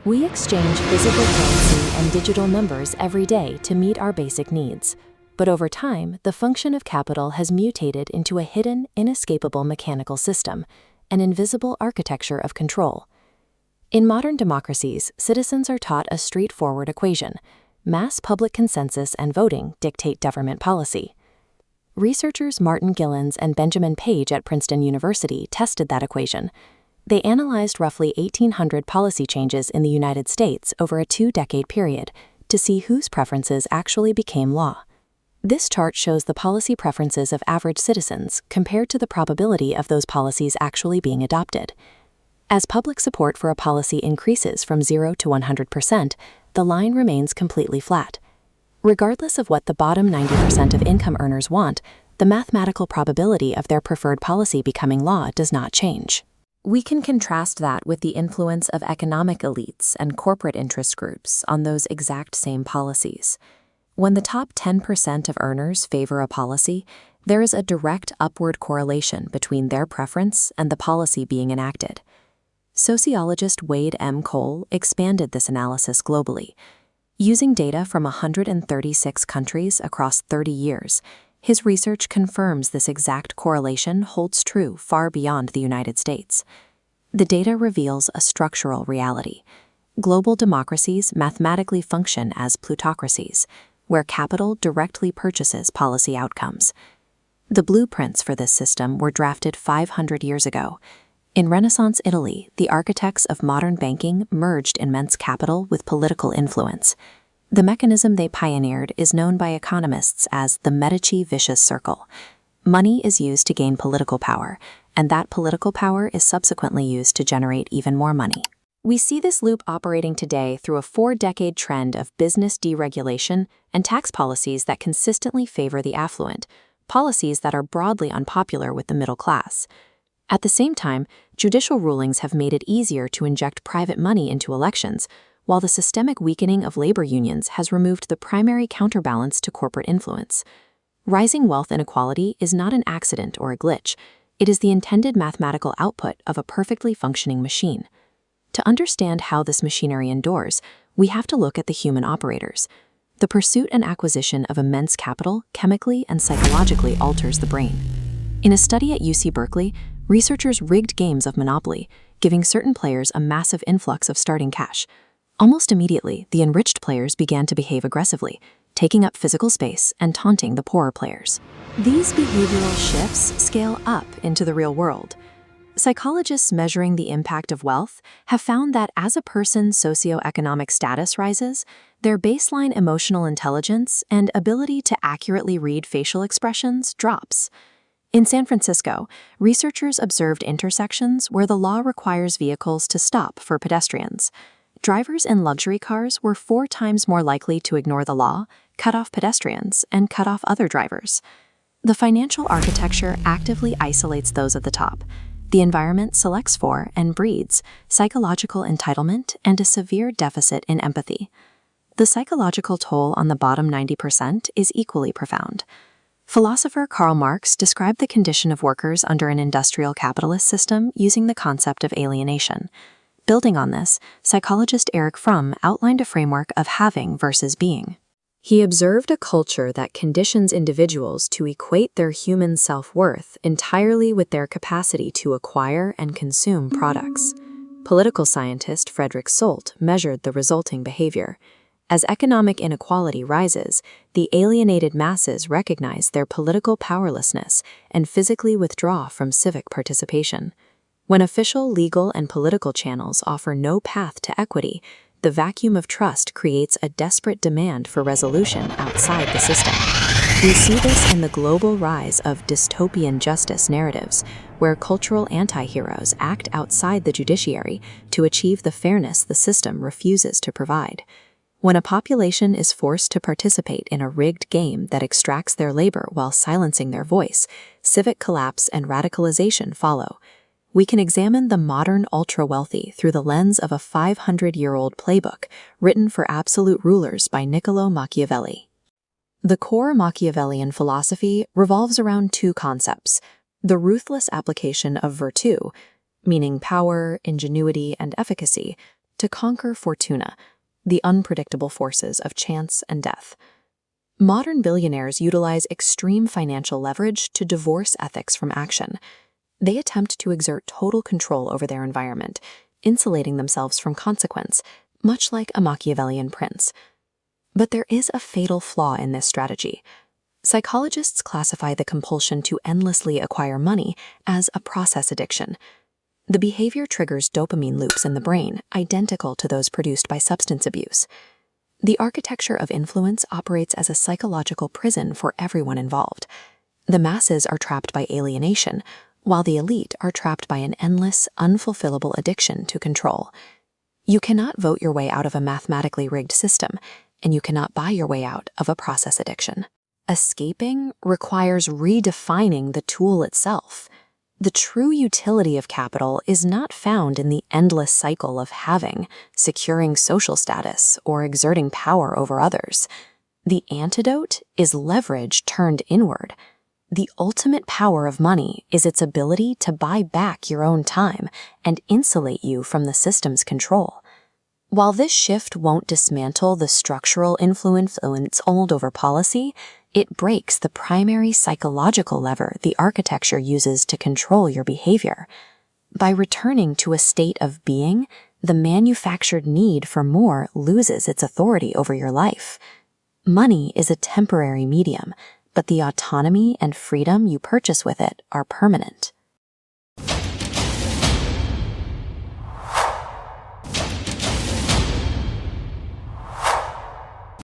We exchange physical currency and digital numbers every day to meet our basic needs. But over time, the function of capital has mutated into a hidden, inescapable mechanical system, an invisible architecture of control. In modern democracies, citizens are taught a straightforward equation: mass public consensus and voting dictate government policy. Researchers Martin Gilens and Benjamin Page at Princeton University tested that equation. They analyzed roughly 1,800 policy changes in the United States over a 2-decade period to see whose preferences actually became law. This chart shows the policy preferences of average citizens compared to the probability of those policies actually being adopted. As public support for a policy increases from 0 to 100%, the line remains completely flat. Regardless of what the bottom 90% of income earners want, the mathematical probability of their preferred policy becoming law does not change. We can contrast that with the influence of economic elites and corporate interest groups on those exact same policies. When the top 10% of earners favor a policy, there is a direct upward correlation between their preference and the policy being enacted. Sociologist Wade M. Cole expanded this analysis globally. Using data from 136 countries across 30 years, his research confirms this exact correlation holds true far beyond the United States. The data reveals a structural reality. Global democracies mathematically function as plutocracies, where capital directly purchases policy outcomes. The blueprints for this system were drafted 500 years ago. In Renaissance Italy, the architects of modern banking merged immense capital with political influence. The mechanism they pioneered is known by economists as the Medici vicious circle. Money is used to gain political power, and that political power is subsequently used to generate even more money. We see this loop operating today through a 4-decade trend of business deregulation and tax policies that consistently favor the affluent, policies that are broadly unpopular with the middle class. At the same time, judicial rulings have made it easier to inject private money into elections, while the systemic weakening of labor unions has removed the primary counterbalance to corporate influence. Rising wealth inequality is not an accident or a glitch. It is the intended mathematical output of a perfectly functioning machine. To understand how this machinery endures, we have to look at the human operators. The pursuit and acquisition of immense capital chemically and psychologically alters the brain. In a study at UC Berkeley, researchers rigged games of Monopoly, giving certain players a massive influx of starting cash. Almost immediately, the enriched players began to behave aggressively, taking up physical space and taunting the poorer players. These behavioral shifts scale up into the real world. Psychologists measuring the impact of wealth have found that as a person's socioeconomic status rises, their baseline emotional intelligence and ability to accurately read facial expressions drops. In San Francisco, researchers observed intersections where the law requires vehicles to stop for pedestrians. Drivers in luxury cars were 4 times more likely to ignore the law, cut off pedestrians, and cut off other drivers. The financial architecture actively isolates those at the top. The environment selects for and breeds psychological entitlement and a severe deficit in empathy. The psychological toll on the bottom 90% is equally profound. Philosopher Karl Marx described the condition of workers under an industrial capitalist system using the concept of alienation. Building on this, psychologist Erich Fromm outlined a framework of having versus being. He observed a culture that conditions individuals to equate their human self-worth entirely with their capacity to acquire and consume products. Political scientist Frederick Solt measured the resulting behavior. As economic inequality rises, the alienated masses recognize their political powerlessness and physically withdraw from civic participation. When official, legal, and political channels offer no path to equity, the vacuum of trust creates a desperate demand for resolution outside the system. We see this in the global rise of dystopian justice narratives, where cultural anti-heroes act outside the judiciary to achieve the fairness the system refuses to provide. When a population is forced to participate in a rigged game that extracts their labor while silencing their voice, civic collapse and radicalization follow. We can examine the modern ultra-wealthy through the lens of a 500-year-old playbook written for absolute rulers by Niccolò Machiavelli. The core Machiavellian philosophy revolves around 2 concepts: the ruthless application of virtue, meaning power, ingenuity, and efficacy, to to conquer fortuna, the unpredictable forces of chance and death. Modern billionaires utilize extreme financial leverage to divorce ethics from action. They attempt to exert total control over their environment, insulating themselves from consequence, much like a Machiavellian prince. But there is a fatal flaw in this strategy. Psychologists classify the compulsion to endlessly acquire money as a process addiction. The behavior triggers dopamine loops in the brain, identical to those produced by substance abuse. The architecture of influence operates as a psychological prison for everyone involved. The masses are trapped by alienation, while the elite are trapped by an endless, unfulfillable addiction to control. You cannot vote your way out of a mathematically rigged system, and you cannot buy your way out of a process addiction. Escaping requires redefining the tool itself. The true utility of capital is not found in the endless cycle of having, securing social status, or exerting power over others. The antidote is leverage turned inward. The ultimate power of money is its ability to buy back your own time and insulate you from the system's control. While this shift won't dismantle the structural influence old over policy, it breaks the primary psychological lever the architecture uses to control your behavior. By returning to a state of being, the manufactured need for more loses its authority over your life. Money is a temporary medium, but the autonomy and freedom you purchase with it are permanent.